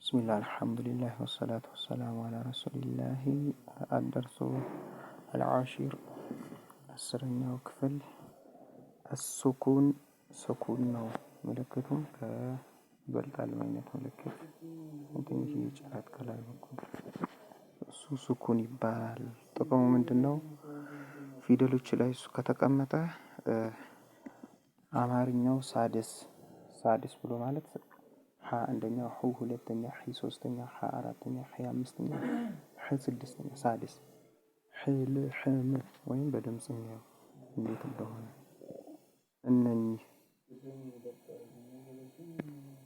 بسم الله الحمد لله والصلاة والسلام على رسول الله. الدرس العاشر السرنيا وكفل السكون سكون نو ملكتهم كبلت علمينة ملكت ممكن يجي جرات كلام يكون سكون يبال تقوم من دنو في دلوش لا يسكتك أمتا አማርኛው ሳድስ ብሎ ማለት ሀ አንደኛ ሁ ሁለተኛ ሂ ሶስተኛ ሀ አራተኛ ሂ አምስተኛ ህ ስድስተኛ ሳድስ ህል ህም ወይም በድምጽኛው እንዴት እንደሆነ እነኚህ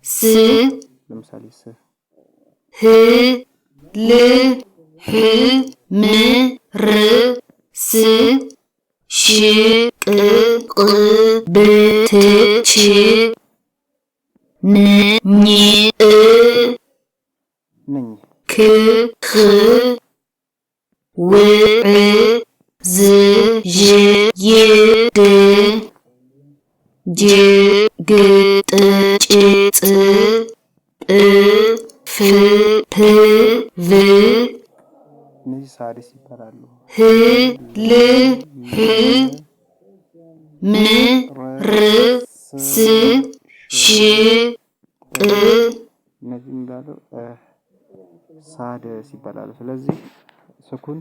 ስ ለምሳሌ ስ ህ ል ህ ም ር ስ ሽ ቅ ቅ ብ ት ች ን ኝ እ ክ ኽ ው ዕ ዝ ዥ ይ ድ ጅ ግ ጥ ጭ ጽ ጵ ፍ ፕ ቭ እነዚህ ሳድስ ይባላሉ። ህ ል ህ ም ር ስ ሽ ቅ እነዚህ እንዳሉ ሳድስ ይባላሉ። ስለዚህ ስኩን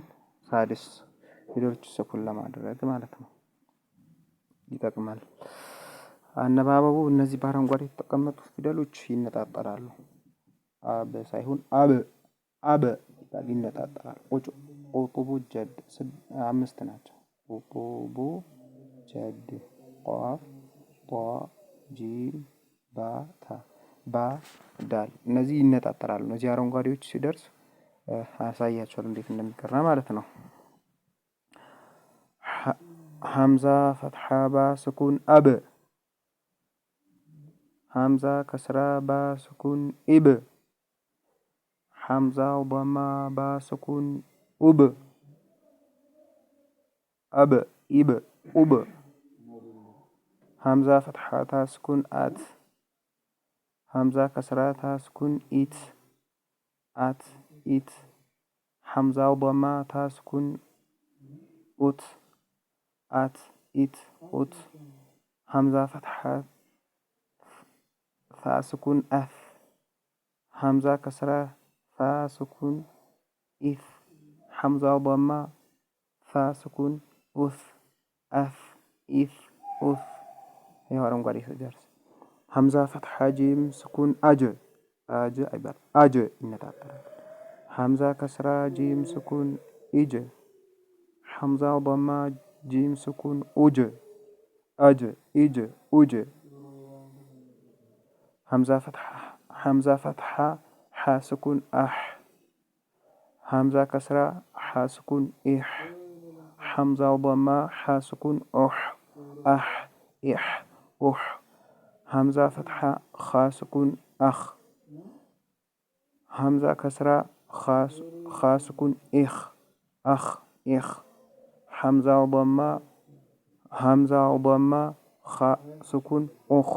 ሳድስ ፊደሎች ስኩን ለማድረግ ማለት ነው ይጠቅማል። አነባበቡ እነዚህ በአረንጓዴ የተቀመጡ ፊደሎች ይነጣጠራሉ። አበ ሳይሆን አበ ይነጣጠራል። ቁጡቡ ጀድ አምስት ናቸው። ቁጡቡ ጀድ ቋፍ ጧ ጂም ባ ታ ባ ዳል እነዚህ ይነጣጠራሉ። እነዚህ አረንጓዴዎች ሲደርስ አሳያቸዋለሁ እንዴት እንደሚቀራ ማለት ነው። ሐምዛ ፈትሐ ባ ስኩን አብ ሐምዛ ከስራ ባ ስኩን ኢብ ሐምዛ ضማ ባ ስኩን ኡብ አብ ኢብ ኡብ ሐምዛ ፈትሐ ታ ስኩን አት ሐምዛ ከስራ ታ ስኩን ኢት አት ኢት ሐምዛ ضማ ታ ስኩን ኡት አት ኢት ኡት ሐምዛ ፈትሐ ፋ ስኩን አፍ ሐምዛ ከስራ ፋ ስኩን ኢፍ ሐምዛ ضማ ፋ ስኩን ኡፍ አፍ ኢፍ ኡፍ ይሄው አረንጓዴ ሲደርስ ሐምዛ ፈትሐ ጂም ስኩን አጅ አይባል አጅ ይነጣጠራል። ሐምዛ ከስራ ጂም ስኩን ኢጅ ሐምዛ ضማ ጂም ስኩን ኡጅ አጅ ኢጅ ኡጅ ሐምዛ ፈትሐ ሐ ስኩን አህ ሐምዛ ከስራ ሐ ስኩን ኢህ ሐምዛ ضማ ሐ ስኩን ኡህ አህ ኢህ ኡህ ሐምዛ ፈትሐ ኻ ስኩን አኽ ሐምዛ ከስራ ኻ ስኩን ኢኽ አኽ ኢኽ ሐምዛ ضማ ኻ ስኩን ኡኽ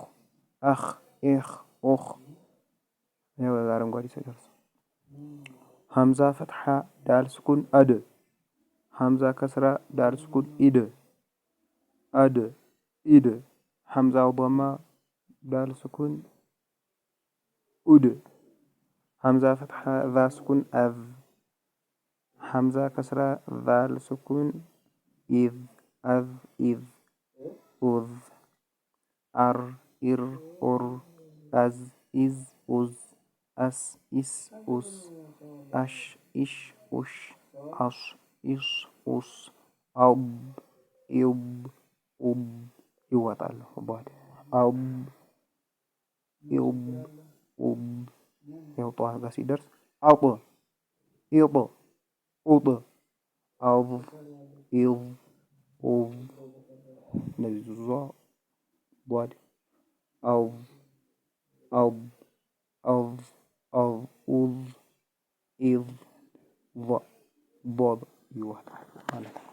አኽ ኢኽ ኡኽ ይኸው አረንጓዴ ሲደርስ ሐምዛ ፈትሐ ዳል ስኩን አድ ሐምዛ ከስራ ዳል ስኩን ኢድ አድ ኢድ ሐምዛ ضማ ዳል ስኩን ኡድ ሐምዛ ፈትሐ ዛ ስኩን አዝ ሐምዛ ከስራ ዛል ስኩን ኢዝ አዝ ኢዝ ኡዝ አር ኢር ኡር አዝ ኢዝ ኡዝ አስ ኢስ ኡስ አሽ ኢሽ ኡሽ አሽ ኢሽ ኡስ አብ ኢብ ኡብ ይወጣል ባድ አብ ኢብ ኡብ የውጧ ጋር ሲደርስ አውጥ ኢጥ ኡጥ አብ ኢብ ኡብ ነዙ ባድ አብ አብ አብ አብ ኡዝ ኢዝ ባ ቦብ ይወጣል ማለት ነው።